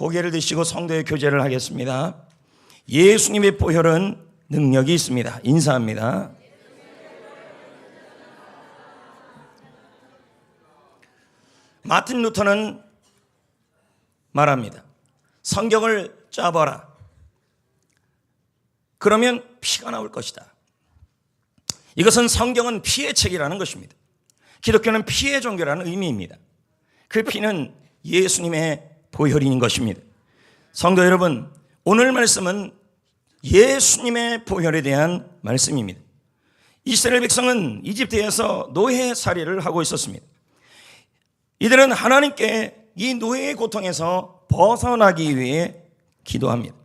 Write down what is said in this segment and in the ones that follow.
고개를 드시고 성도의 교제를 하겠습니다. 예수님의 보혈은 능력이 있습니다. 인사합니다. 마틴 루터는 말합니다. 성경을 짜봐라. 그러면 피가 나올 것이다. 이것은 성경은 피의 책이라는 것입니다. 기독교는 피의 종교라는 의미입니다. 그 피는 예수님의 보혈인 것입니다. 성도 여러분, 오늘 말씀은 예수님의 보혈에 대한 말씀입니다. 이스라엘 백성은 이집트에서 노예살이를 하고 있었습니다. 이들은 하나님께 이 노예의 고통에서 벗어나기 위해 기도합니다.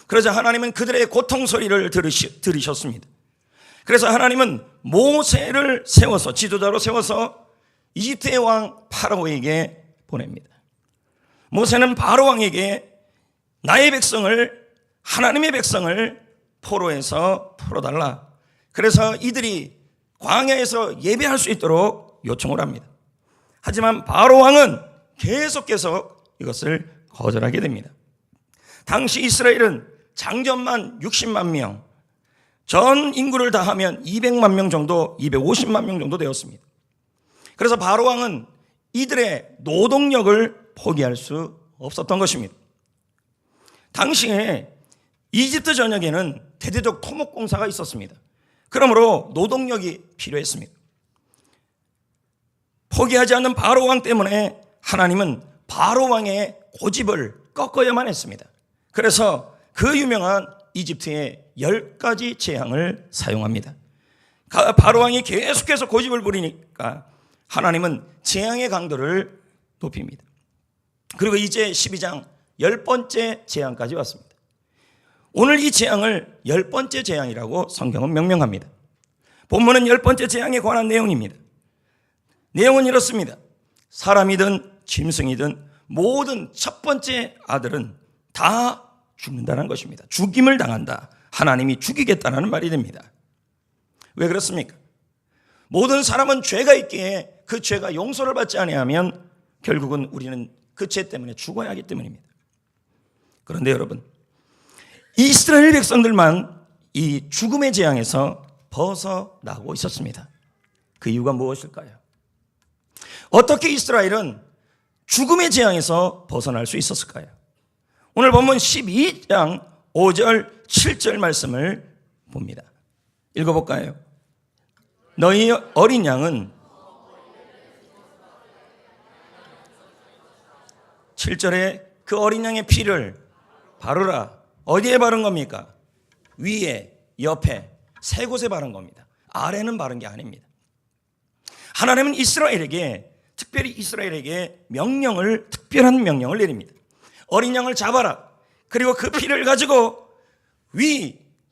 그러자 하나님은 그들의 고통 소리를 들으셨습니다. 그래서 하나님은 모세를 세워서, 지도자로 세워서 이집트의 왕 파라오에게 보냅니다. 모세는 바로 왕에게 나의 백성을, 하나님의 백성을 포로에서 풀어달라. 그래서 이들이 광야에서 예배할 수 있도록 요청을 합니다. 하지만 바로 왕은 계속 이것을 거절하게 됩니다. 당시 이스라엘은 장전만 60만 명, 전 인구를 다 하면 200만 명 정도, 250만 명 정도 되었습니다. 그래서 바로 왕은 이들의 노동력을 포기할 수 없었던 것입니다. 당시에 이집트 전역에는 대대적 토목공사가 있었습니다. 그러므로 노동력이 필요했습니다. 포기하지 않는 바로 왕 때문에 하나님은 바로 왕의 고집을 꺾어야만 했습니다. 그래서 그 유명한 이집트의 10가지 재앙을 사용합니다. 바로 왕이 계속해서 고집을 부리니까 하나님은 재앙의 강도를 높입니다. 그리고 이제 12장 10번째 재앙까지 왔습니다. 오늘 이 재앙을 10번째 재앙이라고 성경은 명명합니다. 본문은 10번째 재앙에 관한 내용입니다. 내용은 이렇습니다. 사람이든 짐승이든 모든 첫 번째 아들은 다 죽는다는 것입니다. 죽임을 당한다. 하나님이 죽이겠다는 말이 됩니다. 왜 그렇습니까? 모든 사람은 죄가 있기에 그 죄가 용서를 받지 아니하면 결국은 우리는 그 죄 때문에 죽어야 하기 때문입니다. 그런데 여러분, 이스라엘 백성들만 이 죽음의 재앙에서 벗어나고 있었습니다. 그 이유가 무엇일까요? 어떻게 이스라엘은 죽음의 재앙에서 벗어날 수 있었을까요? 오늘 본문 12장 5절 7절 말씀을 봅니다. 읽어볼까요? 너희 어린 양은 7절에 그 어린 양의 피를 바르라. 어디에 바른 겁니까? 위에, 옆에, 세 곳에 바른 겁니다. 아래는 바른 게 아닙니다. 하나님은 특별히 이스라엘에게 특별한 명령을 내립니다. 어린 양을 잡아라. 그리고 그 피를 가지고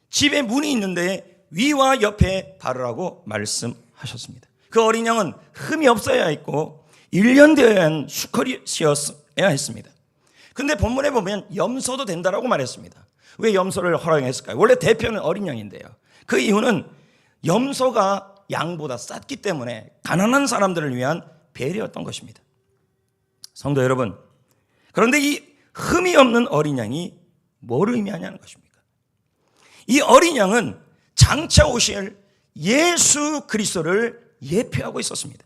집에 문이 있는데 위와 옆에 바르라고 말씀하셨습니다. 그 어린 양은 흠이 없어야 했고 1년 되어야 한 수컷이었어야 했습니다. 근데 본문에 보면 염소도 된다라고 말했습니다. 왜 염소를 허락했을까요? 원래 대표는 어린 양인데요. 그 이유는 염소가 양보다 쌌기 때문에 가난한 사람들을 위한 배려였던 것입니다. 성도 여러분, 그런데 이 흠이 없는 어린 양이 뭘 의미하냐는 것입니까? 이 어린 양은 장차 오실 예수 그리스도를 예표하고 있었습니다.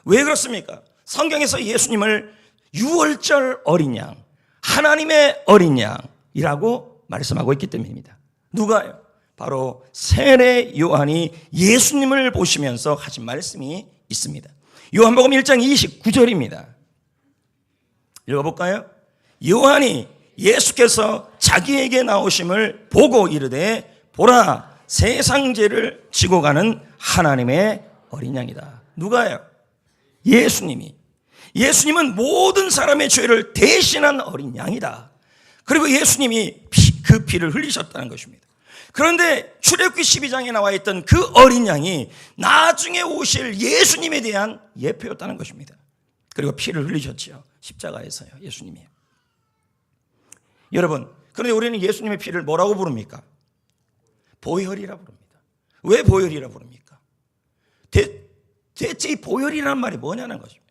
왜 그렇습니까? 성경에서 예수님을 유월절 어린 양, 하나님의 어린 양이라고 말씀하고 있기 때문입니다. 누가요? 바로 세례 요한이 예수님을 보시면서 하신 말씀이 있습니다. 요한복음 1장 29절입니다. 읽어볼까요? 요한이 예수께서 자기에게 나오심을 보고 이르되 보라, 세상 죄를 지고 가는 하나님의 어린 양이다. 누가요? 예수님은 모든 사람의 죄를 대신한 어린 양이다. 그리고 예수님이 그 피를 흘리셨다는 것입니다. 그런데 출애굽기 12장에 나와 있던 그 어린 양이 나중에 오실 예수님에 대한 예표였다는 것입니다. 그리고 피를 흘리셨죠. 십자가에서요. 예수님이요. 여러분, 그런데 우리는 예수님의 피를 뭐라고 부릅니까? 보혈이라 부릅니다. 왜 보혈이라 부릅니까? 대체 이 보혈이라는 말이 뭐냐는 것입니다.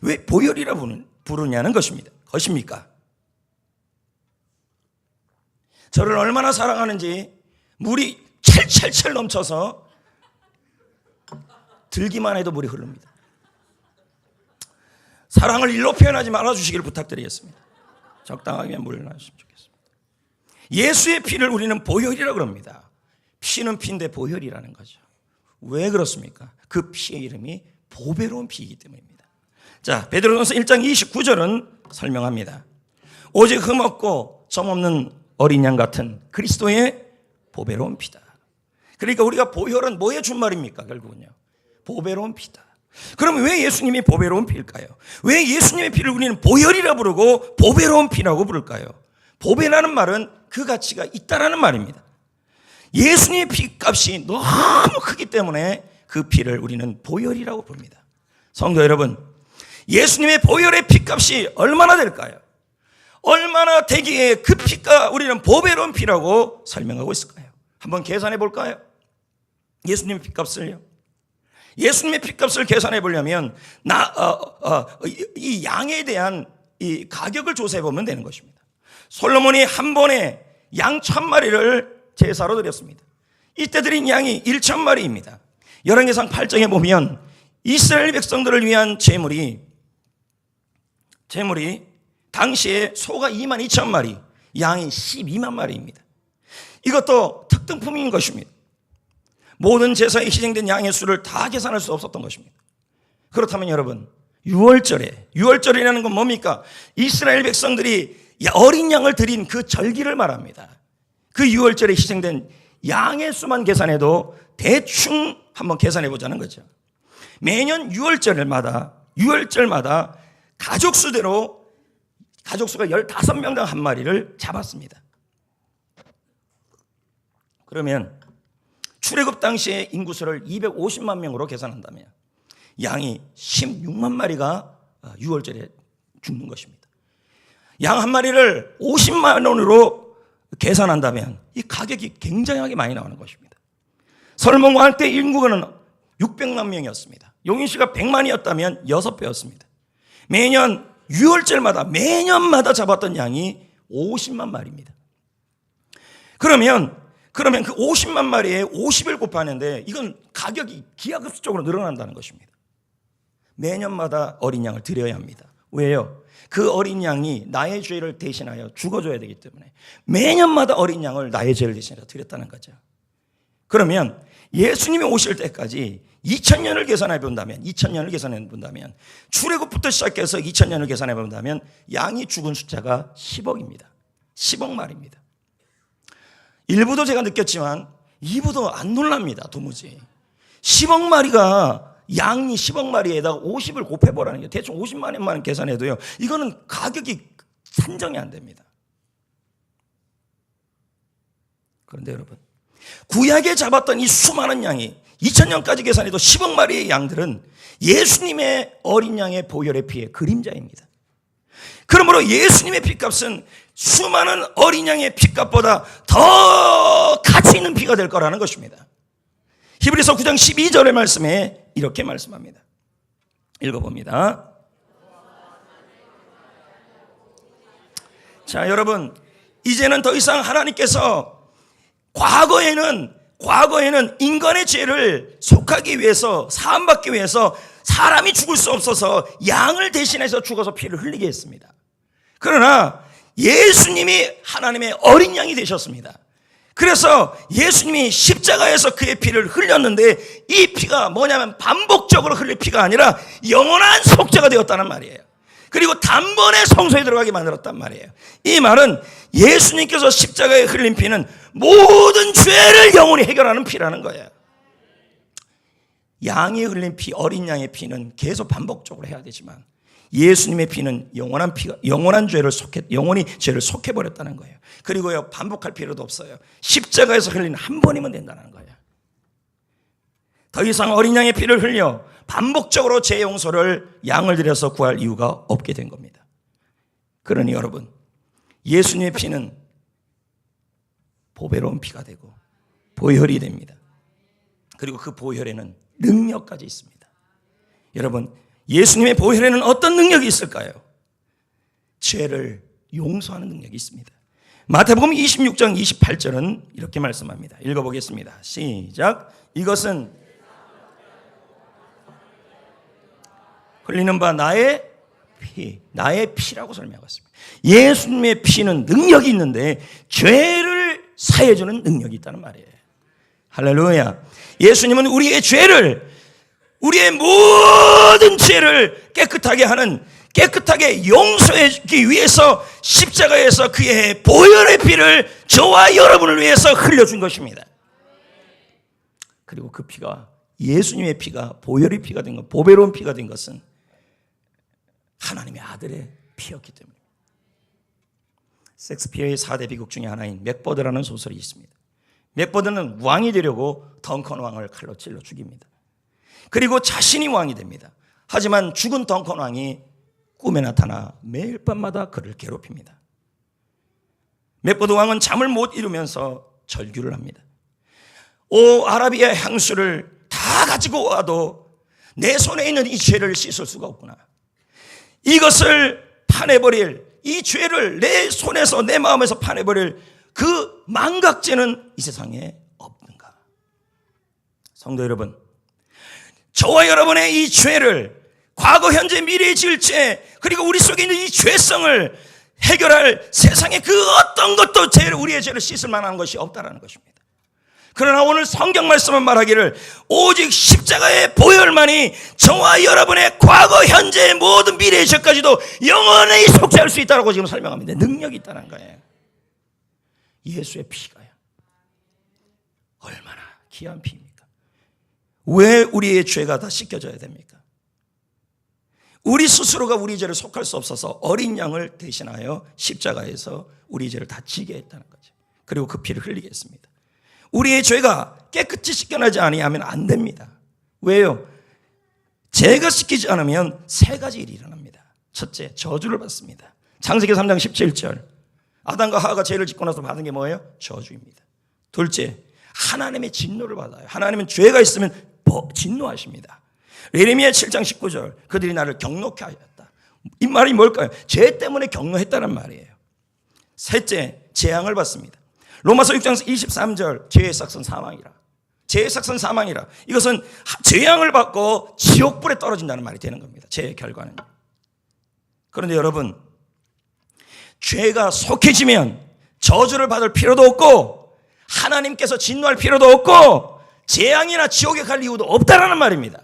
왜 보혈이라 부르냐는 것입니까? 저를 얼마나 사랑하는지 물이 찰찰찰 넘쳐서 들기만 해도 물이 흐릅니다. 사랑을 일로 표현하지 말아주시기를 부탁드리겠습니다. 적당하게 물 나셨으면 좋겠습니다. 예수의 피를 우리는 보혈이라고 합니다. 피는 피인데 보혈이라는 거죠. 왜 그렇습니까? 그 피의 이름이 보배로운 피이기 때문입니다. 자, 베드로전서 1장 29절은 설명합니다. 오직 흠없고 점없는 어린 양 같은 그리스도의 보배로운 피다. 그러니까 우리가 보혈은 뭐의 준말입니까? 결국은요, 보배로운 피다. 그럼 왜 예수님이 보배로운 피일까요? 왜 예수님의 피를 우리는 보혈이라 부르고 보배로운 피라고 부를까요? 보배라는 말은 그 가치가 있다라는 말입니다. 예수님의 피값이 너무 크기 때문에 그 피를 우리는 보혈이라고 부릅니다. 성도 여러분, 예수님의 보혈의 피값이 얼마나 될까요? 얼마나 되기에 그 피가 우리는 보배로운 피라고 설명하고 있을까요? 한번 계산해 볼까요? 예수님의 피값을요. 예수님의 피값을 계산해 보려면 이 양에 대한 이 가격을 조사해 보면 되는 것입니다. 솔로몬이 한 번에 양 1000마리를 제사로 드렸습니다. 이때 드린 양이 1000마리입니다. 열왕기상 8장에 보면 이스라엘 백성들을 위한 제물이 당시에 소가 22,000마리, 양이 12만 마리입니다. 이것도 특등품인 것입니다. 모든 제사에 희생된 양의 수를 다 계산할 수 없었던 것입니다. 그렇다면 여러분, 유월절이라는 건 뭡니까? 이스라엘 백성들이 어린 양을 드린 그 절기를 말합니다. 그 유월절에 희생된 양의 수만 계산해도 대충 한번 계산해 보자는 거죠. 매년 유월절마다 가족 수대로 가족수가 15명당 한 마리를 잡았습니다. 그러면 출애굽 당시의 인구수를 250만 명으로 계산한다면 양이 16만 마리가 유월절에 죽는 것입니다. 양 한 마리를 50만 원으로 계산한다면 이 가격이 굉장하게 많이 나오는 것입니다. 솔로몬 왕 때 인구는 600만 명이었습니다. 용인시가 100만이었다면 6배였습니다. 매년 매년마다 잡았던 양이 50만 마리입니다. 그러면 그 50만 마리에 50을 곱하는데 이건 가격이 기하급수적으로 늘어난다는 것입니다. 매년마다 어린 양을 드려야 합니다. 왜요? 그 어린 양이 나의 죄를 대신하여 죽어줘야 되기 때문에 매년마다 어린 양을 나의 죄를 대신하여 드렸다는 거죠. 그러면 예수님이 오실 때까지 2000년을 계산해 본다면 출애굽부터 시작해서 2000년을 계산해 본다면 양이 죽은 숫자가 10억입니다. 10억 마리입니다. 일부도 제가 느꼈지만 2부도 안 놀랍니다. 도무지 10억 마리가 양이 10억 마리에다가 50을 곱해보라는 게 대충 50만 원만 계산해도요, 이거는 가격이 산정이 안 됩니다. 그런데 여러분, 구약에 잡았던 이 수많은 양이 2000년까지 계산해도 10억 마리의 양들은 예수님의 어린 양의 보혈의 피의 그림자입니다. 그러므로 예수님의 피값은 수많은 어린 양의 피값보다 더 가치 있는 피가 될 거라는 것입니다. 히브리서 9장 12절의 말씀에 이렇게 말씀합니다. 읽어봅니다. 자, 여러분, 이제는 더 이상 하나님께서 과거에는 인간의 죄를 속하기 위해서, 사함받기 위해서 사람이 죽을 수 없어서 양을 대신해서 죽어서 피를 흘리게 했습니다. 그러나 예수님이 하나님의 어린 양이 되셨습니다. 그래서 예수님이 십자가에서 그의 피를 흘렸는데 이 피가 뭐냐면 반복적으로 흘릴 피가 아니라 영원한 속죄가 되었다는 말이에요. 그리고 단번에 성소에 들어가게 만들었단 말이에요. 이 말은 예수님께서 십자가에 흘린 피는 모든 죄를 영원히 해결하는 피라는 거예요. 양이 흘린 피, 어린 양의 피는 계속 반복적으로 해야 되지만 예수님의 피는 영원한 죄를 영원히 죄를 속해버렸다는 거예요. 그리고요, 반복할 필요도 없어요. 십자가에서 흘린 한 번이면 된다는 거예요. 더 이상 어린 양의 피를 흘려 반복적으로 죄 용서를 양을 들여서 구할 이유가 없게 된 겁니다. 그러니 여러분, 예수님의 피는 보배로운 피가 되고 보혈이 됩니다. 그리고 그 보혈에는 능력까지 있습니다. 여러분, 예수님의 보혈에는 어떤 능력이 있을까요? 죄를 용서하는 능력이 있습니다. 마태복음 26장 28절은 이렇게 말씀합니다. 읽어보겠습니다. 시작. 이것은 흘리는 바 나의 피라고 설명하고 있습니다. 예수님의 피는 능력이 있는데 죄를 사해주는 능력이 있다는 말이에요. 할렐루야. 예수님은 우리의 죄를, 우리의 모든 죄를 깨끗하게 용서하기 위해서 십자가에서 그의 보혈의 피를 저와 여러분을 위해서 흘려준 것입니다. 그리고 그 피가, 예수님의 피가 보혈의 피가 된 것, 보배로운 피가 된 것은 하나님의 아들의 피였기 때문입니다. 섹스피어의 4대 비극 중에 하나인 맥버드라는 소설이 있습니다. 맥버드는 왕이 되려고 덩컨 왕을 칼로 찔러 죽입니다. 그리고 자신이 왕이 됩니다. 하지만 죽은 덩컨 왕이 꿈에 나타나 매일 밤마다 그를 괴롭힙니다. 맥버드 왕은 잠을 못 이루면서 절규를 합니다. 오 아라비아 향수를 다 가지고 와도 내 손에 있는 이 죄를 씻을 수가 없구나. 이것을 파내버릴, 이 죄를 내 손에서 내 마음에서 파내버릴 그 망각죄는 이 세상에 없는가. 성도 여러분, 저와 여러분의 이 죄를, 과거 현재 미래에 지을 죄, 그리고 우리 속에 있는 이 죄성을 해결할 세상에 그 어떤 것도 우리의 죄를 씻을 만한 것이 없다라는 것입니다. 그러나 오늘 성경 말씀은 말하기를 오직 십자가의 보혈만이 저와 여러분의 과거 현재 모든 미래의 죄까지도 영원히 속죄할 수 있다고 지금 설명합니다. 능력이 있다는 거예요. 예수의 피가요, 얼마나 귀한 피입니까? 왜 우리의 죄가 다 씻겨져야 됩니까? 우리 스스로가 우리 죄를 속할 수 없어서 어린 양을 대신하여 십자가에서 우리 죄를 다 지게 했다는 거죠. 그리고 그 피를 흘리게 했습니다. 우리의 죄가 깨끗이 씻겨나지 아니하면 안 됩니다. 왜요? 죄가 씻기지 않으면 세 가지 일이 일어납니다. 첫째, 저주를 받습니다. 창세기 3장 17절, 아담과 하와가 죄를 짓고 나서 받은 게 뭐예요? 저주입니다. 둘째, 하나님의 진노를 받아요. 하나님은 죄가 있으면 진노하십니다. 예레미야 7장 19절, 그들이 나를 경노케 하였다. 이 말이 뭘까요? 죄 때문에 경노했다는 말이에요. 셋째, 재앙을 받습니다. 로마서 6장 23절, 죄의 삭은 사망이라. 죄의 삭은 사망이라. 이것은 재앙을 받고 지옥불에 떨어진다는 말이 되는 겁니다. 죄의 결과는. 그런데 여러분, 죄가 속해지면 저주를 받을 필요도 없고 하나님께서 진노할 필요도 없고 재앙이나 지옥에 갈 이유도 없다라는 말입니다.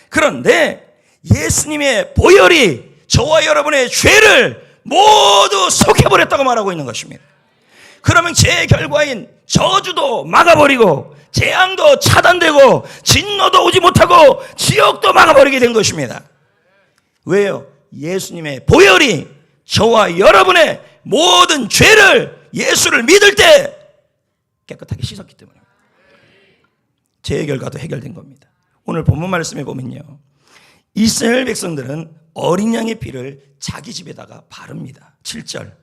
그런데 예수님의 보혈이 저와 여러분의 죄를 모두 속해버렸다고 말하고 있는 것입니다. 그러면 죄의 결과인 저주도 막아버리고 재앙도 차단되고 진노도 오지 못하고 지옥도 막아버리게 된 것입니다. 왜요? 예수님의 보혈이 저와 여러분의 모든 죄를 예수를 믿을 때 깨끗하게 씻었기 때문입니다. 죄의 결과도 해결된 겁니다. 오늘 본문 말씀에 보면요, 이스라엘 백성들은 어린 양의 피를 자기 집에다가 바릅니다. 7절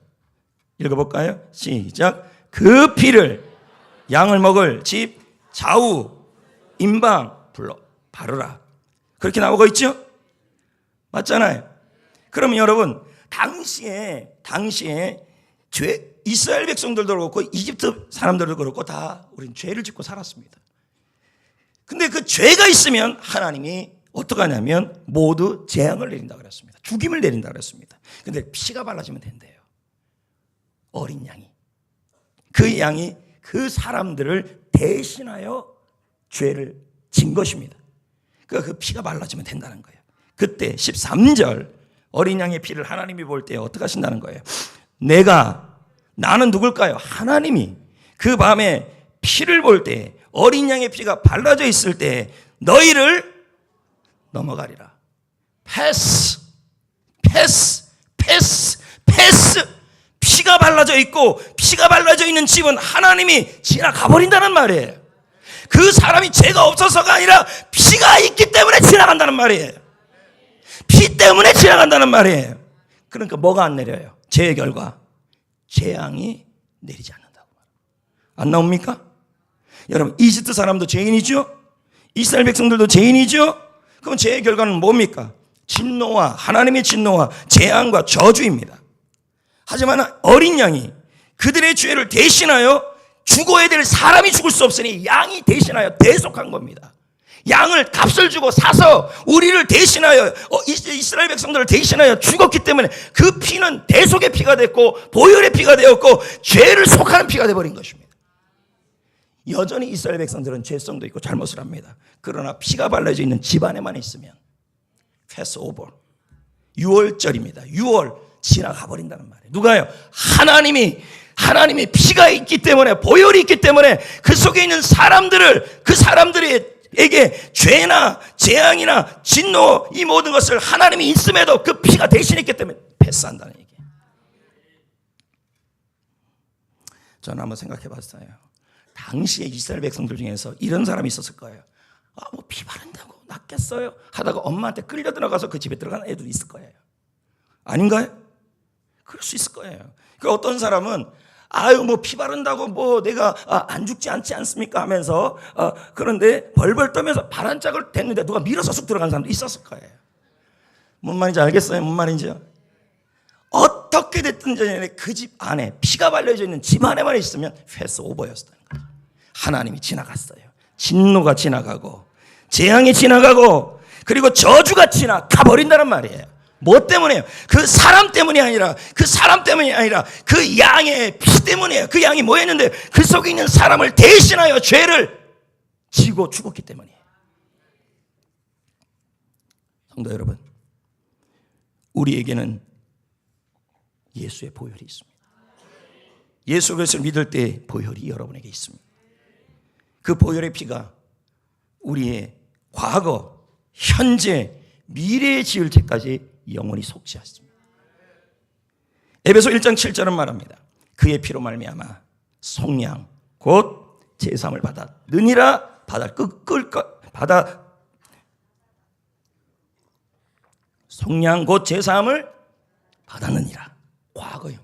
읽어볼까요? 시작. 그 피를 양을 먹을 집 좌우 임방 불러 바르라. 그렇게 나오고 있죠? 맞잖아요. 그러면 여러분, 당시에 이스라엘 백성들도 그렇고 이집트 사람들도 그렇고 다 우리는 죄를 짓고 살았습니다. 근데 그 죄가 있으면 하나님이 어떻게 하냐면 모두 재앙을 내린다고 그랬습니다. 죽임을 내린다고 그랬습니다. 근데 피가 발라지면 된대요. 어린 양이. 그 양이 그 사람들을 대신하여 죄를 진 것입니다. 그러니까 그 피가 발라지면 된다는 거예요. 그때 13절, 어린 양의 피를 하나님이 볼 때 어떻게 하신다는 거예요? 나는 누굴까요? 하나님이 그 밤에 피를 볼 때, 어린 양의 피가 발라져 있을 때 너희를 넘어가리라. 패스. 피가 발라져 있고 피가 발라져 있는 집은 하나님이 지나가 버린다는 말이에요. 그 사람이 죄가 없어서가 아니라 피가 있기 때문에 지나간다는 말이에요. 피 때문에 지나간다는 말이에요. 그러니까 뭐가 안 내려요? 죄의 결과, 재앙이 내리지 않는다고. 안 나옵니까? 여러분, 이집트 사람도 죄인이죠? 이스라엘 백성들도 죄인이죠? 그럼 죄의 결과는 뭡니까? 진노와, 하나님의 진노와 재앙과 저주입니다. 하지만 어린 양이 그들의 죄를 대신하여 죽어야 될 사람이 죽을 수 없으니 양이 대신하여 대속한 겁니다. 양을 값을 주고 사서 우리를 대신하여 이스라엘 백성들을 대신하여 죽었기 때문에 그 피는 대속의 피가 됐고 보혈의 피가 되었고 죄를 속하는 피가 되어버린 것입니다. 여전히 이스라엘 백성들은 죄성도 있고 잘못을 합니다. 그러나 피가 발라져 있는 집안에만 있으면 패스오버 6월절입니다. 6월 지나가 버린다는 말이에요. 누가요? 하나님이 피가 있기 때문에 보혈이 있기 때문에 그 속에 있는 사람들을 그 사람들에게 죄나 재앙이나 진노 이 모든 것을 하나님이 있음에도 그 피가 대신했기 때문에 패스한다는 얘기예요. 저는 한번 생각해 봤어요. 당시에 이스라엘 백성들 중에서 이런 사람이 있었을 거예요. 뭐 피 바른다고 낫겠어요 하다가 엄마한테 끌려 들어가서 그 집에 들어가는 애도 있을 거예요. 아닌가요? 그럴 수 있을 거예요. 그 어떤 사람은 뭐 피 바른다고 뭐 내가 안 죽지 않지 않습니까 하면서 그런데 벌벌 떠면서 발 한 짝을 댔는데 누가 밀어서 쑥 들어간 사람도 있었을 거예요. 뭔 말인지 알겠어요? 뭔 말인지요? 어떻게 됐든 간에 그 집 안에 피가 발려져 있는 집 안에만 있으면 패스 오버였다는 거죠. 하나님이 지나갔어요. 진노가 지나가고 재앙이 지나가고 그리고 저주가 지나가 버린다는 말이에요. 뭐 때문에요? 그 사람 때문이 아니라 그 양의 피 때문이에요. 그 양이 뭐 했는데 그 속에 있는 사람을 대신하여 죄를 지고 죽었기 때문이에요. 성도 여러분, 우리에게는 예수의 보혈이 있습니다. 예수 그리스도를 믿을 때 보혈이 여러분에게 있습니다. 그 보혈의 피가 우리의 과거, 현재, 미래에 지을 죄까지 영원히 속죄하십니다. 에베소 1장 7절은 말합니다. 그의 피로 말미암아 속량 곧 제사함을 받았느니라. 속량 곧 제사함을 받았느니라. 과거형이에요.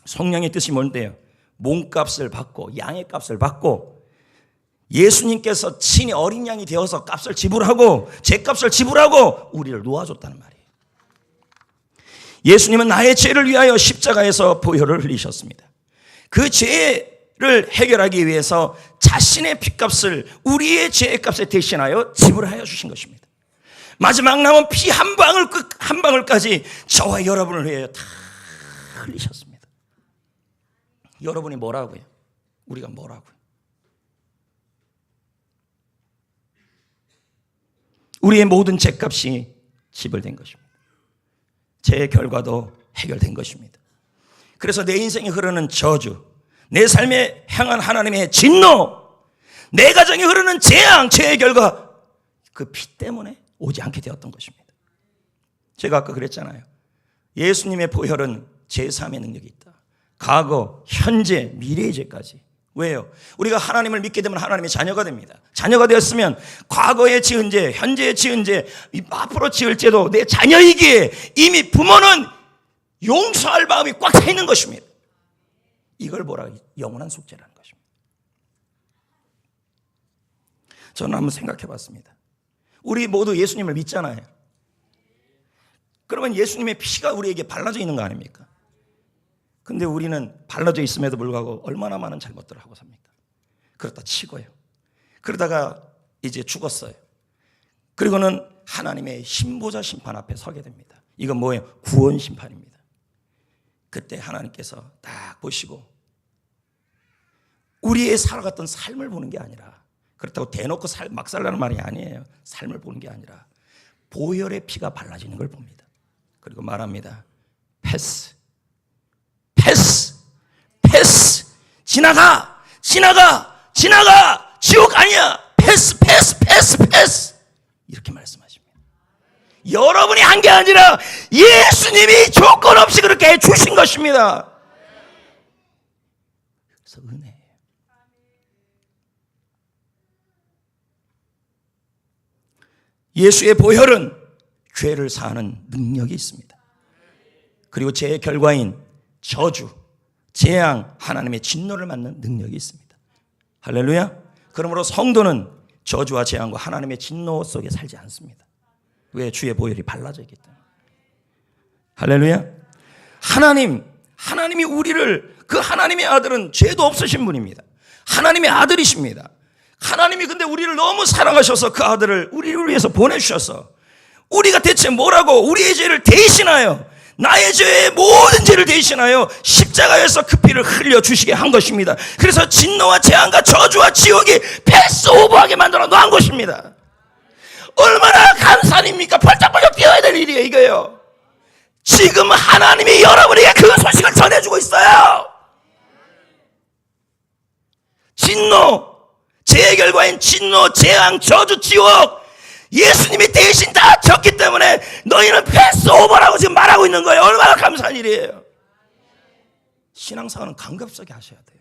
속량의 뜻이 뭔데요? 몸값을 받고 양의 값을 받고 예수님께서 친히 어린 양이 되어서 값을 지불하고 죄값을 지불하고 우리를 놓아줬다는 말이에요. 예수님은 나의 죄를 위하여 십자가에서 보혈을 흘리셨습니다. 그 죄를 해결하기 위해서 자신의 피값을 우리의 죄의 값에 대신하여 지불하여 주신 것입니다. 마지막 남은 피 한 방울까지 저와 여러분을 위하여 다 흘리셨습니다. 여러분이 뭐라고요? 우리가 뭐라고요? 우리의 모든 죄값이 지불된 것입니다. 죄의 결과도 해결된 것입니다. 그래서 내 인생에 흐르는 저주, 내 삶에 향한 하나님의 진노, 내 가정에 흐르는 재앙, 죄의 결과 그 피 때문에 오지 않게 되었던 것입니다. 제가 아까 그랬잖아요. 예수님의 보혈은 제사함의 능력이 있다. 과거, 현재, 미래의 죄까지. 왜요? 우리가 하나님을 믿게 되면 하나님의 자녀가 됩니다. 자녀가 되었으면 과거에 지은 죄, 현재에 지은 죄, 앞으로 지을 죄도 내 자녀이기에 이미 부모는 용서할 마음이 꽉 차 있는 것입니다. 이걸 뭐라 영원한 속죄라는 것입니다. 저는 한번 생각해 봤습니다. 우리 모두 예수님을 믿잖아요. 그러면 예수님의 피가 우리에게 발라져 있는 거 아닙니까? 근데 우리는 발라져 있음에도 불구하고 얼마나 많은 잘못들을 하고 삽니까? 그렇다 치고요. 그러다가 이제 죽었어요. 그리고는 하나님의 신보자 심판 앞에 서게 됩니다. 이건 뭐예요? 구원 심판입니다. 그때 하나님께서 딱 보시고 우리의 살아갔던 삶을 보는 게 아니라, 그렇다고 대놓고 막 살라는 말이 아니에요. 삶을 보는 게 아니라 보혈의 피가 발라지는 걸 봅니다. 그리고 말합니다. 패스. 지나가. 지옥 아니야. 패스. 이렇게 말씀하십니다. 여러분이 한 게 아니라 예수님이 조건 없이 그렇게 해주신 것입니다. 그래서 은혜예요. 예수의 보혈은 죄를 사하는 능력이 있습니다. 그리고 죄의 결과인 저주, 재앙, 하나님의 진노를 맞는 능력이 있습니다. 할렐루야. 그러므로 성도는 저주와 재앙과 하나님의 진노 속에 살지 않습니다. 왜? 주의 보혈이 발라져 있기 때문에. 할렐루야. 하나님이 우리를, 그 하나님의 아들은 죄도 없으신 분입니다. 하나님의 아들이십니다. 하나님이 근데 우리를 너무 사랑하셔서 그 아들을 우리를 위해서 보내주셔서 우리가 대체 뭐라고 우리의 죄를 대신하여, 나의 죄의 모든 죄를 대신하여 십자가에서 그 피를 흘려주시게 한 것입니다. 그래서 진노와 재앙과 저주와 지옥이 패스오버하게 만들어 놓은 것입니다. 얼마나 감사입니까? 벌떡벌떡 뛰어야 될 일이에요, 이거요. 지금 하나님이 여러분에게 그 소식을 전해주고 있어요. 진노, 죄의 결과인 진노, 재앙, 저주, 지옥, 예수님이 대신 다 졌기 때문에 너희는 패스오버라고 지금 말하고 있는 거예요. 얼마나 감사한 일이에요. 신앙생활은 감각스럽게 하셔야 돼요.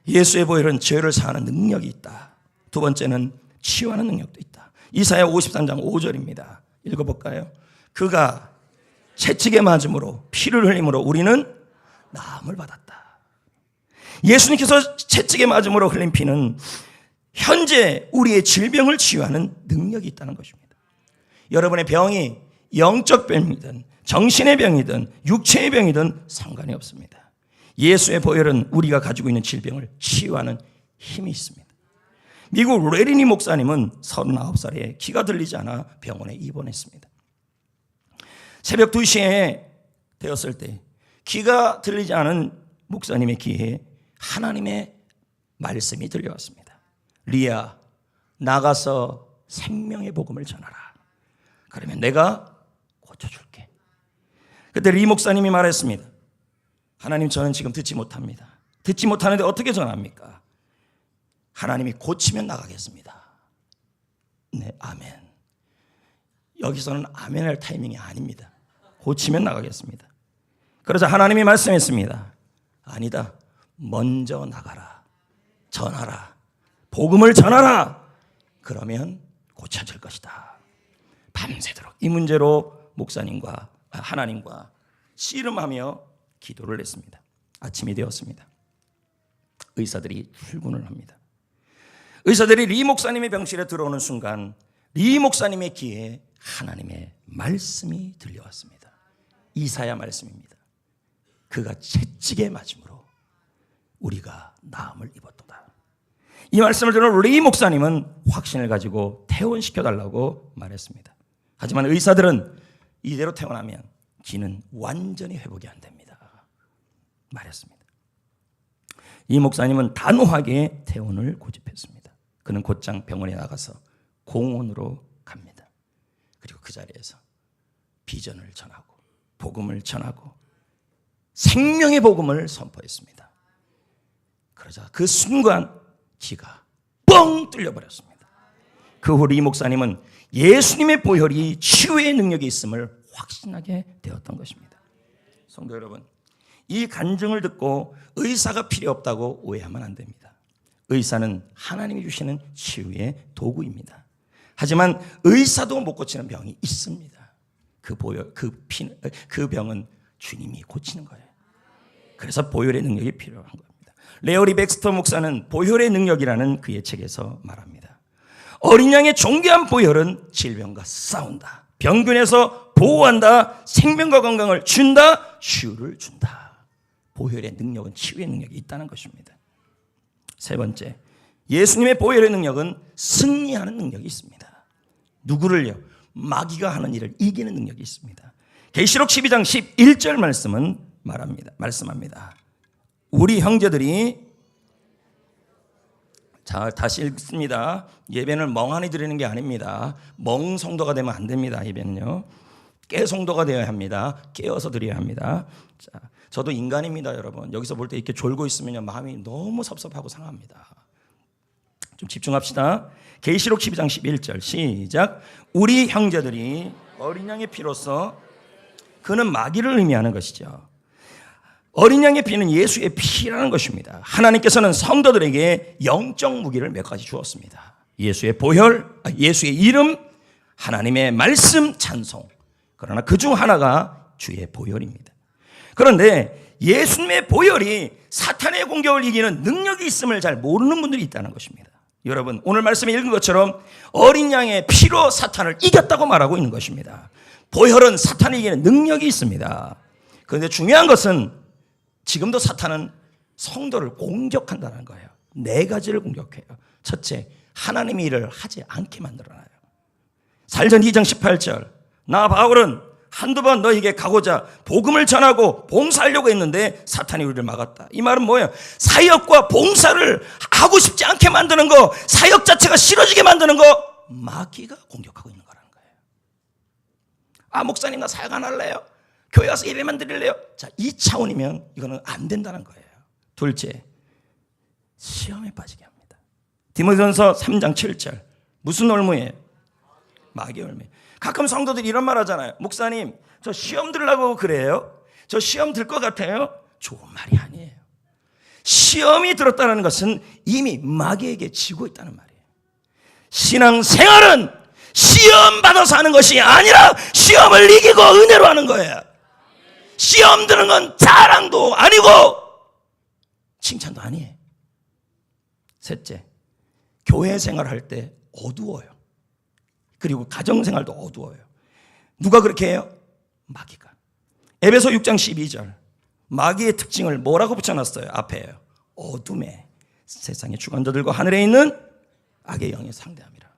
예수의 보혈은 죄를 사하는 능력이 있다. 두 번째는 치유하는 능력도 있다. 이사야 53장 5절입니다. 읽어볼까요? 그가 채찍에 맞음으로 피를 흘림으로 우리는 나음을 받았다. 예수님께서 채찍에 맞음으로 흘린 피는 현재 우리의 질병을 치유하는 능력이 있다는 것입니다. 여러분의 병이 영적 병이든 정신의 병이든 육체의 병이든 상관이 없습니다. 예수의 보혈은 우리가 가지고 있는 질병을 치유하는 힘이 있습니다. 미국 레리니 목사님은 39살에 귀가 들리지 않아 병원에 입원했습니다. 새벽 2시에 되었을 때 귀가 들리지 않은 목사님의 귀에 하나님의 말씀이 들려왔습니다. 리아, 나가서 생명의 복음을 전하라. 그러면 내가 고쳐줄게. 그때 리 목사님이 말했습니다. 하나님, 저는 지금 듣지 못합니다. 듣지 못하는데 어떻게 전합니까? 하나님이 고치면 나가겠습니다. 네, 아멘. 여기서는 아멘 할 타이밍이 아닙니다. 고치면 나가겠습니다. 그러자 하나님이 말씀했습니다. 아니다. 먼저 나가라. 전하라. 복음을 전하라. 그러면 고쳐질 것이다. 밤새도록 이 문제로 목사님과 하나님과 씨름하며 기도를 했습니다. 아침이 되었습니다. 의사들이 출근을 합니다. 의사들이 리 목사님의 병실에 들어오는 순간 리 목사님의 귀에 하나님의 말씀이 들려왔습니다. 이사야 말씀입니다. 그가 채찍에 맞음으로 우리가 나음을 입었도다. 이 말씀을 들은 리 목사님은 확신을 가지고 퇴원시켜달라고 말했습니다. 하지만 의사들은 이대로 퇴원하면 귀는 완전히 회복이 안 됩니다. 말했습니다. 이 목사님은 단호하게 퇴원을 고집했습니다. 그는 곧장 병원에 나가서 공원으로 갑니다. 그리고 그 자리에서 비전을 전하고 복음을 전하고 생명의 복음을 선포했습니다. 그러자 그 순간 귀가 뻥 뚫려버렸습니다. 그 후 리 목사님은 예수님의 보혈이 치유의 능력이 있음을 확신하게 되었던 것입니다. 성도 여러분, 이 간증을 듣고 의사가 필요 없다고 오해하면 안 됩니다. 의사는 하나님이 주시는 치유의 도구입니다. 하지만 의사도 못 고치는 병이 있습니다. 그 병은 주님이 고치는 거예요. 그래서 보혈의 능력이 필요한 겁니다. 레오리 백스터 목사는 보혈의 능력이라는 그의 책에서 말합니다. 어린 양의 존귀한 보혈은 질병과 싸운다. 병균에서 보호한다. 생명과 건강을 준다. 치유를 준다. 보혈의 능력은 치유의 능력이 있다는 것입니다. 세 번째, 예수님의 보혈의 능력은 승리하는 능력이 있습니다. 누구를요? 마귀가 하는 일을 이기는 능력이 있습니다. 계시록 12장 11절 말씀은 말씀합니다. 우리 형제들이, 자, 다시 읽습니다. 예배는 멍하니 드리는 게 아닙니다. 멍성도가 되면 안 됩니다. 예배는요, 깨성도가 되어야 합니다. 깨어서 드려야 합니다. 자, 저도 인간입니다, 여러분. 여기서 볼 때 이렇게 졸고 있으면 마음이 너무 섭섭하고 상합니다. 좀 집중합시다. 계시록 12장 11절 시작. 우리 형제들이 어린 양의 피로써, 그는 마귀를 의미하는 것이죠. 어린 양의 피는 예수의 피라는 것입니다. 하나님께서는 성도들에게 영적 무기를 몇 가지 주었습니다. 예수의 보혈, 예수의 이름, 하나님의 말씀, 찬송. 그러나 그중 하나가 주의 보혈입니다. 그런데 예수님의 보혈이 사탄의 공격을 이기는 능력이 있음을 잘 모르는 분들이 있다는 것입니다. 여러분, 오늘 말씀에 읽은 것처럼 어린 양의 피로 사탄을 이겼다고 말하고 있는 것입니다. 보혈은 사탄에게는 능력이 있습니다. 그런데 중요한 것은 지금도 사탄은 성도를 공격한다는 거예요. 네 가지를 공격해요. 첫째, 하나님의 일을 하지 않게 만들어놔요. 사도행전 2장 18절, 나 바울은 한두 번 너에게 가고자 복음을 전하고 봉사하려고 했는데 사탄이 우리를 막았다. 이 말은 뭐예요? 사역과 봉사를 하고 싶지 않게 만드는 거, 사역 자체가 싫어지게 만드는 거, 마귀가 공격하고 있는 거라는 거예요. 아, 목사님 나 사역 안 할래요? 교회 가서 예배만 드릴래요? 자, 이 차원이면 이거는 안 된다는 거예요. 둘째, 시험에 빠지게 합니다. 디모데전서 3장 7절, 무슨 올무예요? 마귀의 올무. 가끔 성도들이 이런 말 하잖아요. 목사님, 저 시험 들으려고 그래요? 저 시험 들 것 같아요? 좋은 말이 아니에요. 시험이 들었다는 것은 이미 마귀에게 지고 있다는 말이에요. 신앙생활은 시험 받아서 하는 것이 아니라 시험을 이기고 은혜로 하는 거예요. 시험 드는 건 자랑도 아니고 칭찬도 아니에요. 셋째, 교회 생활할 때 어두워요. 그리고 가정생활도 어두워요. 누가 그렇게 해요? 마귀가. 에베소 6장 12절, 마귀의 특징을 뭐라고 붙여놨어요? 앞에요. 어둠에 세상의 주관자들과 하늘에 있는 악의 영에 상대함이라.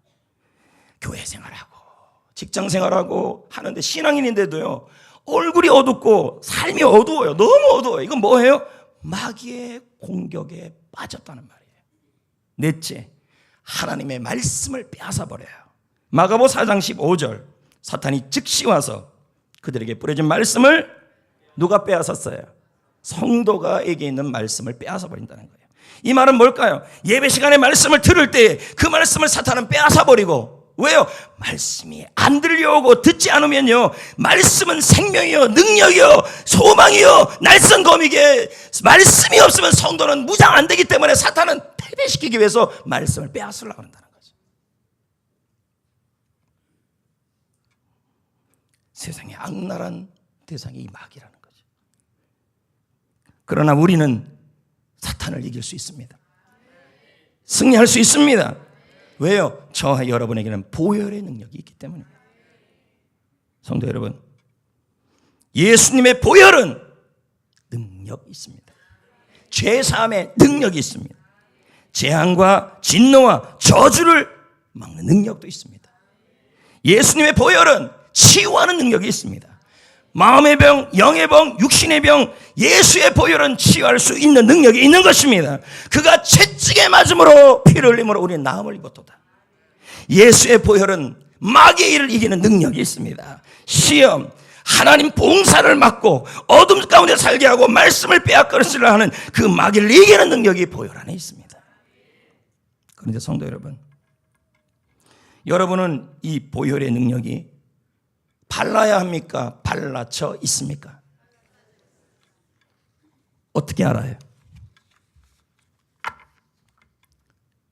교회 생활하고 직장 생활하고 하는데 신앙인인데도요, 얼굴이 어둡고 삶이 어두워요. 너무 어두워요. 이건 뭐예요? 마귀의 공격에 빠졌다는 말이에요. 넷째, 하나님의 말씀을 빼앗아버려요. 마가보 4장 15절, 사탄이 즉시 와서 그들에게 뿌려진 말씀을 누가 빼앗았어요? 성도가에게 있는 말씀을 빼앗아버린다는 거예요. 이 말은 뭘까요? 예배 시간에 말씀을 들을 때 그 말씀을 사탄은 빼앗아버리고, 왜요? 말씀이 안 들려오고 듣지 않으면요, 말씀은 생명이요, 능력이요, 소망이요, 날선 검이게, 말씀이 없으면 성도는 무장 안 되기 때문에 사탄은 패배시키기 위해서 말씀을 빼앗으려고 한다는 거죠. 세상의 악랄한 대상이 이 마귀라는 거죠. 그러나 우리는 사탄을 이길 수 있습니다. 승리할 수 있습니다. 왜요? 저와 여러분에게는 보혈의 능력이 있기 때문입니다. 성도 여러분, 예수님의 보혈은 능력이 있습니다. 죄사함의 능력이 있습니다. 재앙과 진노와 저주를 막는 능력도 있습니다. 예수님의 보혈은 치유하는 능력이 있습니다. 마음의 병, 영의 병, 육신의 병, 예수의 보혈은 치유할 수 있는 능력이 있는 것입니다. 그가 채찍에 맞음으로 피를 흘림으로 우리는 나음을 입었도다. 예수의 보혈은 마귀의 일을 이기는 능력이 있습니다. 시험, 하나님 봉사를 맡고 어둠 가운데 살게 하고 말씀을 빼앗거리려 하는 그 마귀를 이기는 능력이 보혈 안에 있습니다. 그런데 성도 여러분, 여러분은 이 보혈의 능력이 발라야 합니까? 발라져 있습니까? 어떻게 알아요?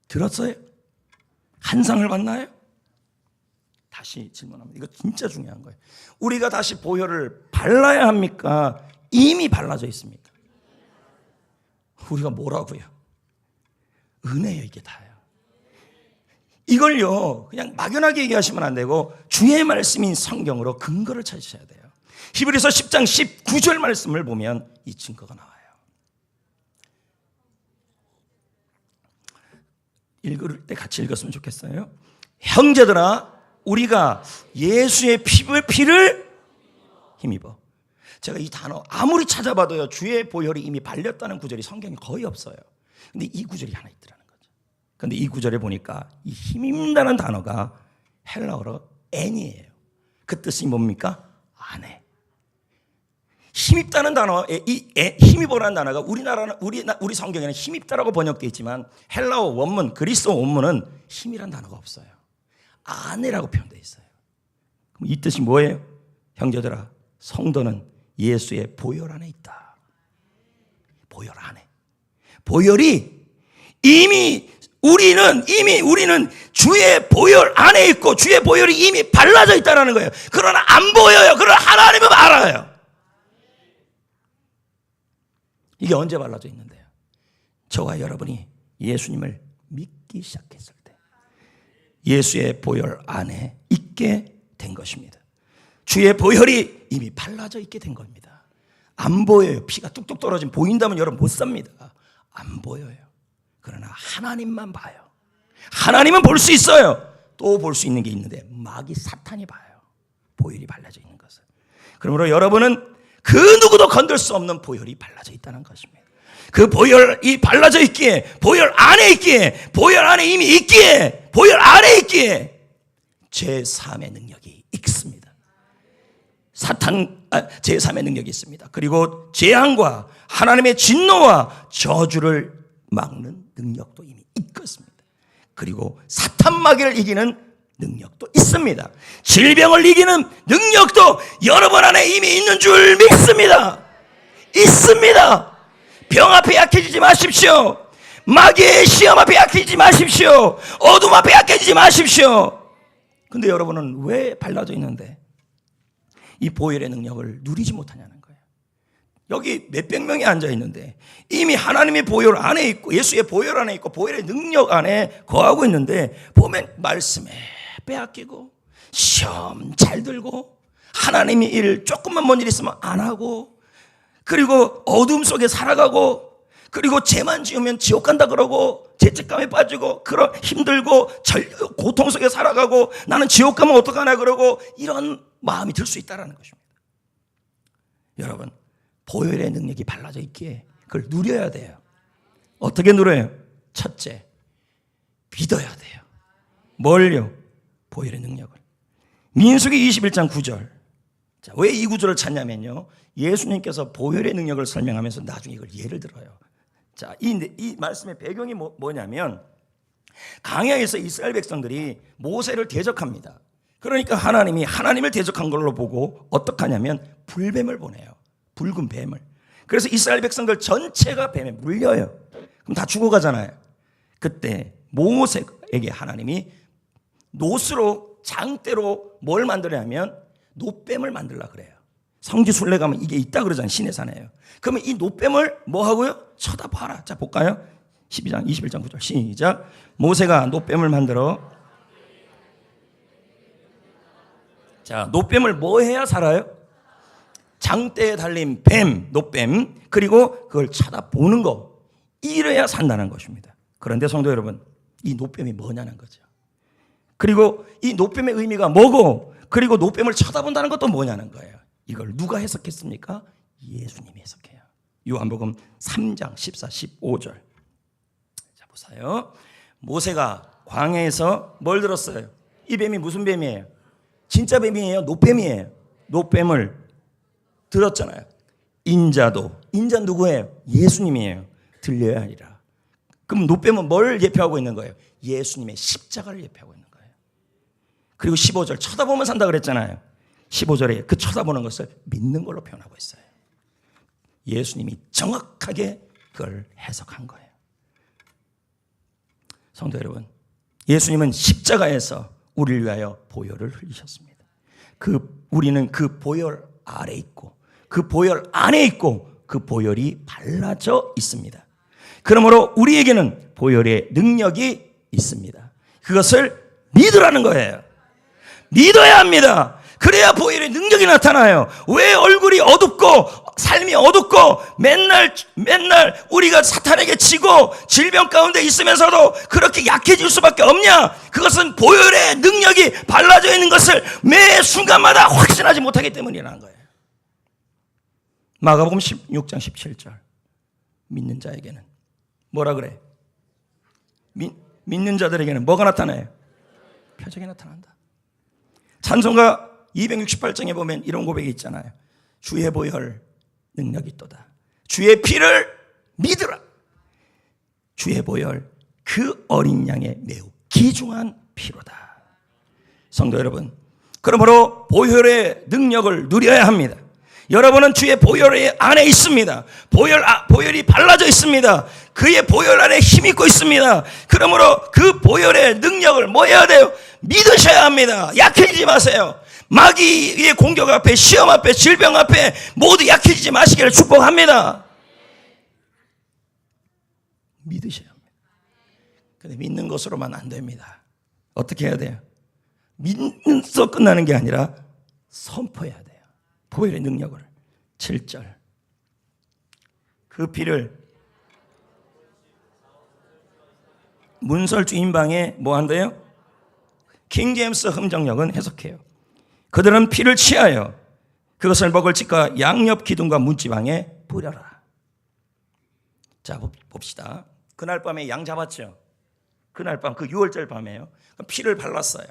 들었어요? 한상을 봤나요? 다시 질문합니다. 이거 진짜 중요한 거예요. 우리가 다시 보혈을 발라야 합니까? 이미 발라져 있습니까? 우리가 뭐라고요? 은혜요, 이게 다예요. 이걸요, 그냥 막연하게 얘기하시면 안 되고 주의 말씀인 성경으로 근거를 찾으셔야 돼요. 히브리서 10장 19절 말씀을 보면 이 증거가 나와요. 읽을 때 같이 읽었으면 좋겠어요. 형제들아, 우리가 예수의 피를 힘입어. 제가 이 단어 아무리 찾아봐도요, 주의 보혈이 이미 발렸다는 구절이 성경에 거의 없어요. 근데 이 구절이 하나 있더라는 거죠. 근데 이 구절에 보니까 이 힘입다는 단어가 헬라어로 앤이에요. 그 뜻이 뭡니까? 아내. 힘입다는 단어, 힘입어라는 단어가 우리 성경에는 힘입다라고 번역되어 있지만 헬라어 원문, 그리스어 원문은 힘이란 단어가 없어요. 아내라고 표현되어 있어요. 그럼 이 뜻이 뭐예요? 형제들아, 성도는 예수의 보혈 안에 있다. 보혈 안에. 보혈이 우리는 주의 보혈 안에 있고 주의 보혈이 이미 발라져 있다는 거예요. 그러나 안 보여요. 그러나 하나님은 알아요. 이게 언제 발라져 있는데요? 저와 여러분이 예수님을 믿기 시작했을 때 예수의 보혈 안에 있게 된 것입니다. 주의 보혈이 이미 발라져 있게 된 겁니다. 안 보여요. 피가 뚝뚝 떨어지면 보인다면 여러분 못 삽니다. 안 보여요. 그러나 하나님만 봐요. 하나님은 볼 수 있어요. 또 볼 수 있는 게 있는데 마귀 사탄이 봐요. 보혈이 발라져 있는 것을. 그러므로 여러분은 그 누구도 건들 수 없는 보혈이 발라져 있다는 것입니다. 그 보혈이 발라져 있기에, 보혈 안에 있기에, 보혈 안에 이미 있기에, 보혈 안에 있기에 제3의 능력이 있습니다. 제3의 능력이 있습니다. 그리고 재앙과 하나님의 진노와 저주를 막는 능력도 이미 있겠습니다. 그리고 사탄 마귀를 이기는 능력도 있습니다. 질병을 이기는 능력도 여러분 안에 이미 있는 줄 믿습니다. 있습니다. 병 앞에 약해지지 마십시오. 마귀의 시험 앞에 약해지지 마십시오. 어둠 앞에 약해지지 마십시오. 근데 여러분은 왜 발라져 있는데 이 보혈의 능력을 누리지 못하냐는 거예요. 여기 몇백 명이 앉아 있는데 이미 하나님의 보혈 안에 있고 예수의 보혈 안에 있고 보혈의 능력 안에 거하고 있는데 보면 말씀에 빼앗기고 시험 잘 들고 하나님이 일 조금만 뭔 일 있으면 안 하고 그리고 어둠 속에 살아가고 그리고 죄만 지으면 지옥 간다 그러고 죄책감에 빠지고 그런 힘들고 고통 속에 살아가고 나는 지옥 가면 어떡하나 그러고 이런 마음이 들 수 있다는 것입니다. 여러분 보혈의 능력이 발라져 있기에 그걸 누려야 돼요. 어떻게 누려요? 첫째, 믿어야 돼요. 뭘요? 보혈의 능력을. 민수기 21장 9절. 자, 왜 이 구절을 찾냐면요. 예수님께서 보혈의 능력을 설명하면서 나중에 이걸 예를 들어요. 자, 이 말씀의 배경이 뭐냐면 광야에서 이스라엘 백성들이 모세를 대적합니다. 그러니까 하나님이 하나님을 대적한 걸로 보고 어떻게 하냐면 불뱀을 보내요. 붉은 뱀을. 그래서 이스라엘 백성들 전체가 뱀에 물려요. 그럼 다 죽어가잖아요. 그때 모세에게 하나님이 노스로 장대로 뭘 만들냐면 노뱀을 만들라 그래요. 성지순례 가면 이게 있다 그러잖아요. 시내산에요. 그러면 이 노뱀을 뭐 하고요? 쳐다봐라. 자 볼까요? 12장 21장 9절 시작. 모세가 노뱀을 만들어. 자, 노뱀을 뭐 해야 살아요? 장대에 달린 뱀, 노뱀, 그리고 그걸 쳐다보는 거. 이래야 산다는 것입니다. 그런데 성도 여러분, 이 노뱀이 뭐냐는 거죠. 그리고 이 노뱀의 의미가 뭐고, 그리고 노뱀을 쳐다본다는 것도 뭐냐는 거예요. 이걸 누가 해석했습니까? 예수님이 해석해요. 요한복음 3장 14, 15절. 자, 보세요. 모세가 광야에서 뭘 들었어요? 이 뱀이 무슨 뱀이에요? 진짜 뱀이에요? 노뱀이에요? 노뱀을 들었잖아요. 인자 누구예요? 예수님이에요. 들려야 하리라. 그럼 노뱀은 뭘 예표하고 있는 거예요? 예수님의 십자가를 예표하고 있는 거예요. 그리고 15절 쳐다보면 산다 그랬잖아요. 15절에 그 쳐다보는 것을 믿는 걸로 표현하고 있어요. 예수님이 정확하게 그걸 해석한 거예요. 성도 여러분, 예수님은 십자가에서 우리를 위하여 보혈을 흘리셨습니다. 우리는 그 보혈 아래 있고 그 보혈 안에 있고 그 보혈이 발라져 있습니다. 그러므로 우리에게는 보혈의 능력이 있습니다. 그것을 믿으라는 거예요. 믿어야 합니다. 그래야 보혈의 능력이 나타나요. 왜 얼굴이 어둡고 삶이 어둡고 맨날 우리가 사탄에게 지고 질병 가운데 있으면서도 그렇게 약해질 수밖에 없냐? 그것은 보혈의 능력이 발라져 있는 것을 매 순간마다 확신하지 못하기 때문이라는 거예요. 마가복음 16장 17절. 믿는 자에게는 뭐라 그래? 믿는 자들에게는 뭐가 나타나요? 표적이 나타난다. 찬송가 268장에 보면 이런 고백이 있잖아요. 주의 보혈 능력이 있도다. 주의 피를 믿으라. 주의 보혈 그 어린 양의 매우 귀중한 피로다. 성도 여러분, 그러므로 보혈의 능력을 누려야 합니다. 여러분은 주의 보혈 안에 있습니다. 보혈이 발라져 있습니다. 그의 보혈 안에 힘이 있고 있습니다. 그러므로 그 보혈의 능력을 뭐 해야 돼요? 믿으셔야 합니다. 약해지지 마세요. 마귀의 공격 앞에, 시험 앞에, 질병 앞에 모두 약해지지 마시기를 축복합니다. 믿으셔야 합니다. 근데 믿는 것으로만 안 됩니다. 어떻게 해야 돼요? 믿는서 끝나는 게 아니라 선포해야 돼요. 보혈의 능력을. 7절. 그 피를 문설주 인방에 뭐 한대요? 킹제임스 흥정역은 해석해요. 그들은 피를 취하여 그것을 먹을 집과 양옆 기둥과 문지방에 뿌려라. 자, 봅시다. 그날 밤에 양 잡았죠. 그날 밤, 그 6월절 밤에요. 피를 발랐어요.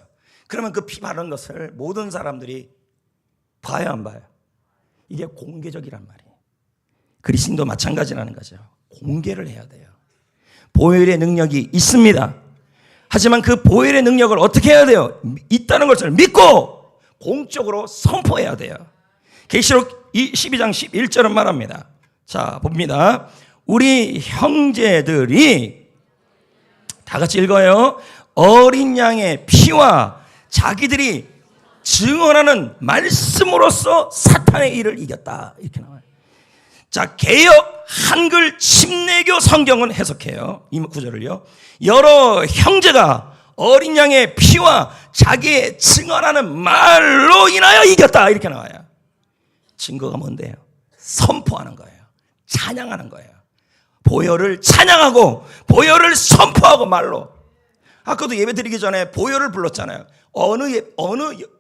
그러면 그 피 바른 것을 모든 사람들이 봐요, 안 봐요? 이게 공개적이란 말이에요. 그리스도도 마찬가지라는 거죠. 공개를 해야 돼요. 보혈의 능력이 있습니다. 하지만 그 보혈의 능력을 어떻게 해야 돼요? 있다는 것을 믿고 공적으로 선포해야 돼요. 계시록 12장 11절은 말합니다. 자, 봅니다. 우리 형제들이 다 같이 읽어요. 어린 양의 피와 자기들이 증언하는 말씀으로써 사탄의 일을 이겼다. 이렇게 나와요. 자, 개역 한글 침례교 성경은 해석해요. 이 구절을요. 여러 형제가 어린 양의 피와 자기의 증언하는 말로 인하여 이겼다. 이렇게 나와요. 증거가 뭔데요? 선포하는 거예요. 찬양하는 거예요. 보혈을 찬양하고 보혈을 선포하고 말로. 아까도 예배 드리기 전에 보혈을 불렀잖아요. 어느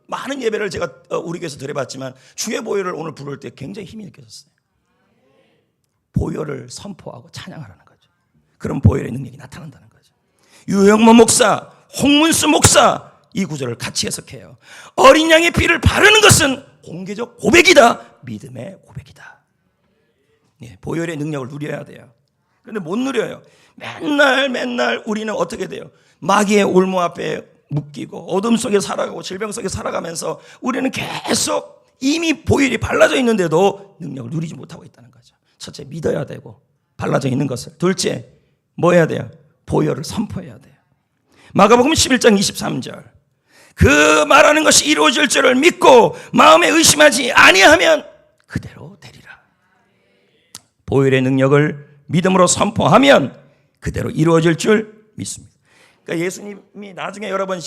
많은 예배를 제가 우리 교회에서 드려봤지만 주의 보혈을 오늘 부를 때 굉장히 힘이 느껴졌어요. 보혈을 선포하고 찬양하라는 거죠. 그럼 보혈의 능력이 나타난다는 거죠. 유영모 목사, 홍문수 목사 이 구절을 같이 해석해요. 어린 양의 피를 바르는 것은 공개적 고백이다. 믿음의 고백이다. 예, 보혈의 능력을 누려야 돼요. 그런데 못 누려요. 맨날 우리는 어떻게 돼요? 마귀의 올무 앞에 묶이고 어둠 속에 살아가고 질병 속에 살아가면서 우리는 계속 이미 보혈이 발라져 있는데도 능력을 누리지 못하고 있다는 거죠. 첫째, 믿어야 되고 발라져 있는 것을. 둘째, 뭐 해야 돼요? 보혈을 선포해야 돼요. 마가복음 11장 23절. 그 말하는 것이 이루어질 줄을 믿고 마음에 의심하지 아니하면 그대로 되리라. 보혈의 능력을 믿음으로 선포하면 그대로 이루어질 줄 믿습니다. 그러니까 예수님이 나중에 여러분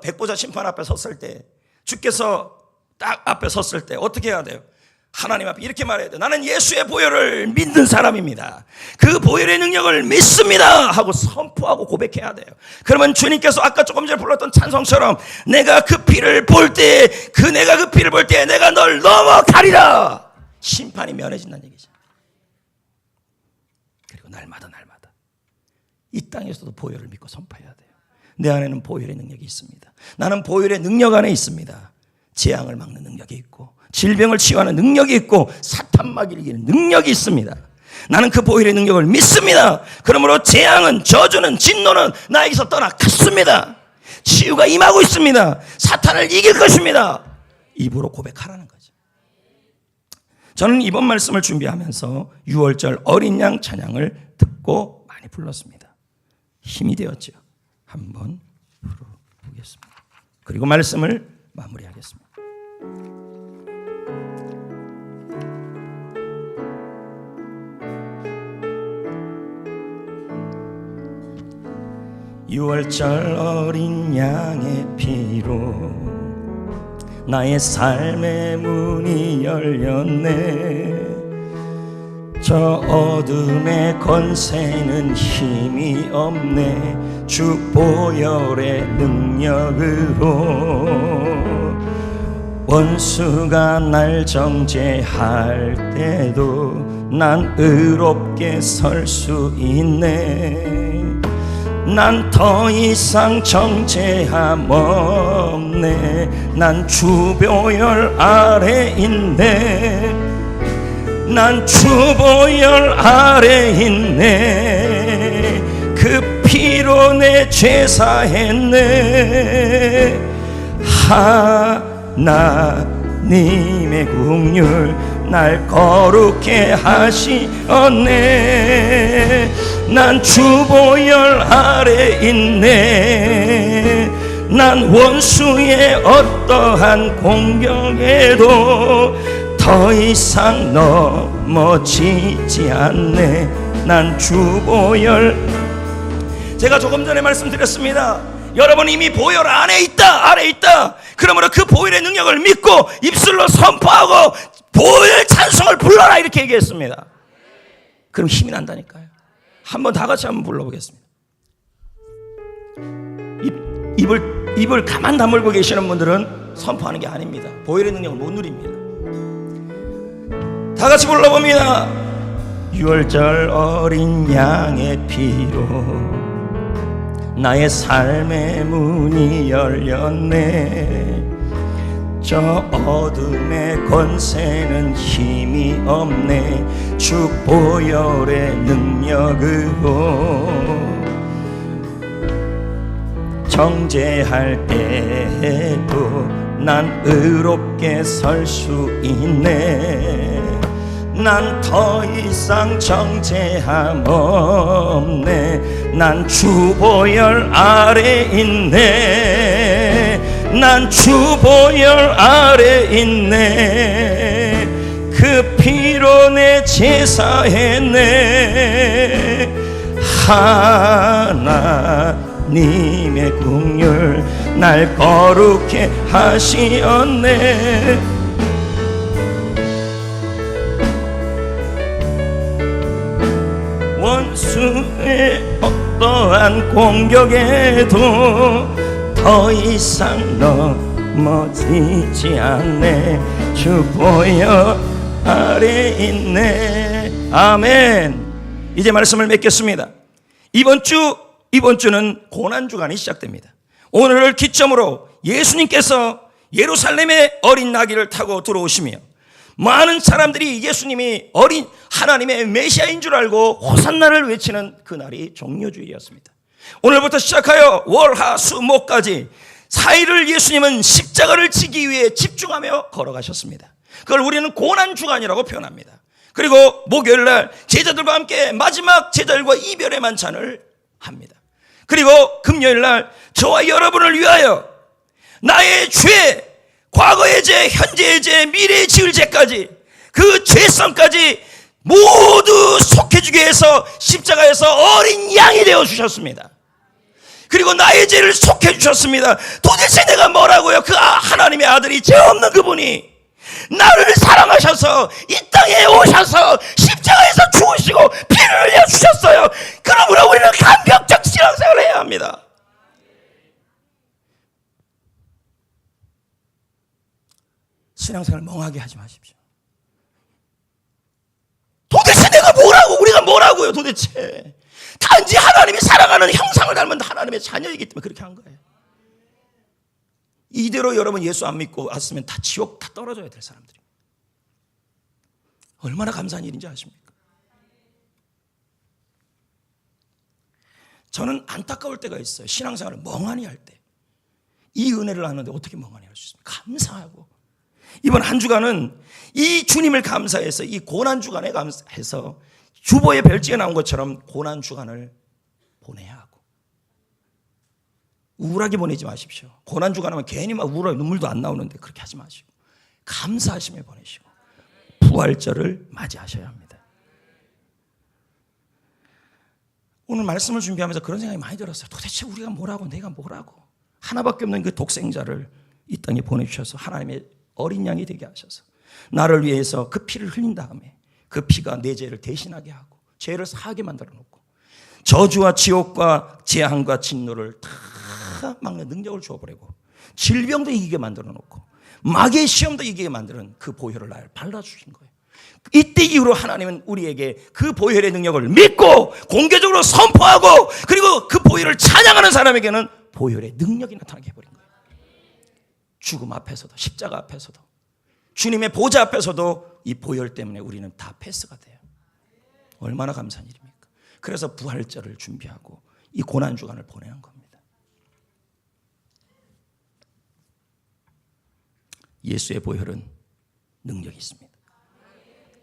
백보자 심판 앞에 섰을 때, 주께서 딱 앞에 섰을 때 어떻게 해야 돼요? 하나님 앞에 이렇게 말해야 돼요. 나는 예수의 보혈을 믿는 사람입니다. 그 보혈의 능력을 믿습니다 하고 선포하고 고백해야 돼요. 그러면 주님께서 아까 조금 전에 불렀던 찬송처럼 내가 그 피를 볼 때, 내가 그 피를 볼 때 내가 널 넘어가리라. 심판이 면해진다는 얘기죠. 그리고 날마다 이 땅에서도 보혈을 믿고 선포해야 돼요. 내 안에는 보혈의 능력이 있습니다. 나는 보혈의 능력 안에 있습니다. 재앙을 막는 능력이 있고 질병을 치유하는 능력이 있고 사탄 마귀를 이기는 능력이 있습니다. 나는 그 보혈의 능력을 믿습니다. 그러므로 재앙은, 저주는, 진노는 나에게서 떠나갔습니다. 치유가 임하고 있습니다. 사탄을 이길 것입니다. 입으로 고백하라는 거죠. 저는 이번 말씀을 준비하면서 6월절 어린 양 찬양을 듣고 많이 불렀습니다. 힘이 되었죠. 한번 부르겠습니다. 그리고 말씀을 마무리하겠습니다. (6월절) 어린 양의 피로 나의 삶의 문이 열렸네. 저 어둠의 권세는 힘이 없네. 주 보혈의 능력으로 원수가 날 정죄할 때도 난 의롭게 설 수 있네. 난 더 이상 정죄함 없네. 난 주 보혈 아래 있네. 난 주 보혈 아래 있네. 그 피로 내 죄 사했네. 하나님의 긍휼 날 거룩해 하시었네. 난 주 보혈 아래 있네. 난 원수의 어떠한 공격에도 더 이상 넘어지지 않네. 난 주 보혈. 제가 조금 전에 말씀드렸습니다. 여러분 이미 보혈 안에 있다, 아래 있다. 그러므로 그 보혈의 능력을 믿고 입술로 선포하고 보혈 찬송을 불러라 이렇게 얘기했습니다. 그럼 힘이 난다니까요. 한번 다 같이 한번 불러보겠습니다. 입을 가만 다물고 계시는 분들은 선포하는 게 아닙니다. 보혈의 능력을 못 누립니다. 다 같이 불러봅니다. 6월절 어린 양의 피로 나의 삶의 문이 열렸네. 저 어둠의 권세는 힘이 없네. 주 보혈의 능력으로 정죄할 때에도 난 의롭게 설 수 있네. 난 더 이상 정죄함 없네. 난 주 보혈 아래 있네. 난 주 보혈 아래 있네. 그 피로 내 제사했네. 하나님의 긍휼 날 거룩해 하시었네. 원수의 어떠한 공격에도 더 이상 넘어지지 않네. 주 보혈 아래 있네. 아멘. 이제 말씀을 맺겠습니다. 이번 주는 고난주간이 시작됩니다. 오늘을 기점으로 예수님께서 예루살렘의 어린 나귀를 타고 들어오시며 많은 사람들이 예수님이 어린 하나님의 메시아인 줄 알고 호산나를 외치는 그날이 종료주일이었습니다. 오늘부터 시작하여 월, 화, 수, 목까지 4일을 예수님은 십자가를 지기 위해 집중하며 걸어가셨습니다. 그걸 우리는 고난주간이라고 표현합니다. 그리고 목요일날 제자들과 함께 마지막 제자들과 이별의 만찬을 합니다. 그리고 금요일날 저와 여러분을 위하여 나의 죄, 과거의 죄, 현재의 죄, 미래의 지을 죄까지 그 죄성까지 모두 속해주기 위해서 십자가에서 어린 양이 되어주셨습니다. 그리고 나의 죄를 속해주셨습니다. 도대체 내가 뭐라고요? 그 하나님의 아들이 죄 없는 그분이 나를 사랑하셔서 이 땅에 오셔서 십자가에서 죽으시고 피를 흘려주셨어요. 그러므로 우리는 감격적 신앙생활을 해야 합니다. 신앙생활 멍하게 하지 마십시오. 도대체 내가 뭐라고, 우리가 뭐라고요 도대체. 단지 하나님이 사랑하는 형상을 닮은 하나님의 자녀이기 때문에 그렇게 한 거예요. 이대로 여러분 예수 안 믿고 왔으면 다 지옥 다 떨어져야 될 사람들이. 얼마나 감사한 일인지 아십니까? 저는 안타까울 때가 있어요. 신앙생활을 멍하니 할 때. 이 은혜를 하는데 어떻게 멍하니 할 수 있습니까? 감사하고. 이번 한 주간은 이 주님을 감사해서 이 고난주간에 감사해서 주보의 별지에 나온 것처럼 고난주간을 보내야 하고. 우울하게 보내지 마십시오. 고난주간 하면 괜히 막 우울하게 눈물도 안 나오는데 그렇게 하지 마시고 감사하시며 보내시고 부활절을 맞이하셔야 합니다. 오늘 말씀을 준비하면서 그런 생각이 많이 들었어요. 도대체 우리가 뭐라고, 내가 뭐라고. 하나밖에 없는 그 독생자를 이 땅에 보내주셔서 하나님의 어린 양이 되게 하셔서 나를 위해서 그 피를 흘린 다음에 그 피가 내 죄를 대신하게 하고 죄를 사하게 만들어 놓고 저주와 지옥과 재앙과 진노를 다 막는 능력을 주어버리고 질병도 이기게 만들어 놓고 마귀의 시험도 이기게 만드는 그 보혈을 날 발라주신 거예요. 이때 이후로 하나님은 우리에게 그 보혈의 능력을 믿고 공개적으로 선포하고 그리고 그 보혈을 찬양하는 사람에게는 보혈의 능력이 나타나게 해버린 거예요. 죽음 앞에서도 십자가 앞에서도 주님의 보좌 앞에서도 이 보혈 때문에 우리는 다 패스가 돼요. 얼마나 감사한 일입니까? 그래서 부활절을 준비하고 이 고난주간을 보내는 겁니다. 예수의 보혈은 능력이 있습니다.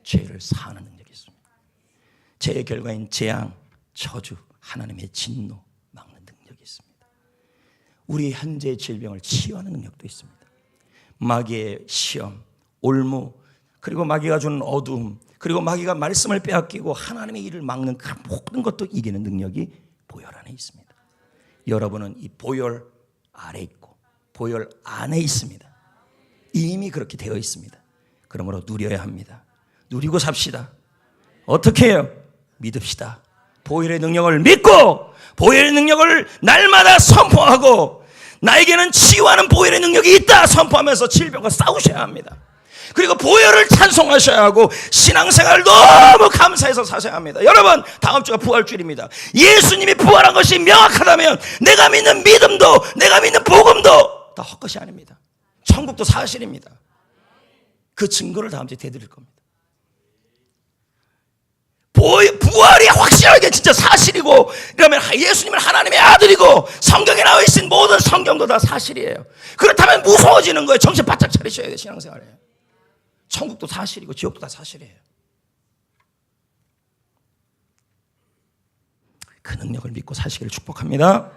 죄를 사하는 능력이 있습니다. 죄의 결과인 재앙, 저주, 하나님의 진노 막는 능력이 있습니다. 우리의 현재의 질병을 치유하는 능력도 있습니다. 마귀의 시험, 올무, 그리고 마귀가 주는 어두움, 그리고 마귀가 말씀을 빼앗기고 하나님의 일을 막는 그 모든 것도 이기는 능력이 보혈 안에 있습니다. 여러분은 이 보혈 아래 있고 보혈 안에 있습니다. 이미 그렇게 되어 있습니다. 그러므로 누려야 합니다. 누리고 삽시다. 어떻게 해요? 믿읍시다. 보혈의 능력을 믿고 보혈의 능력을 날마다 선포하고 나에게는 치유하는 보혈의 능력이 있다 선포하면서 질병과 싸우셔야 합니다. 그리고 보혈을 찬송하셔야 하고 신앙생활을 너무 감사해서 사셔야 합니다. 여러분, 다음 주가 부활주일입니다. 예수님이 부활한 것이 명확하다면 내가 믿는 믿음도 내가 믿는 복음도 다 헛것이 아닙니다. 천국도 사실입니다. 그 증거를 다음 주에 대드릴 겁니다. 부활이 확실하게 진짜 사실이고 그러면 예수님은 하나님의 아들이고 성경에 나와 있는 모든 성경도 다 사실이에요. 그렇다면 무서워지는 거예요. 정신 바짝 차리셔야 돼요. 신앙생활에. 천국도 사실이고 지옥도 다 사실이에요. 그 능력을 믿고 사시기를 축복합니다.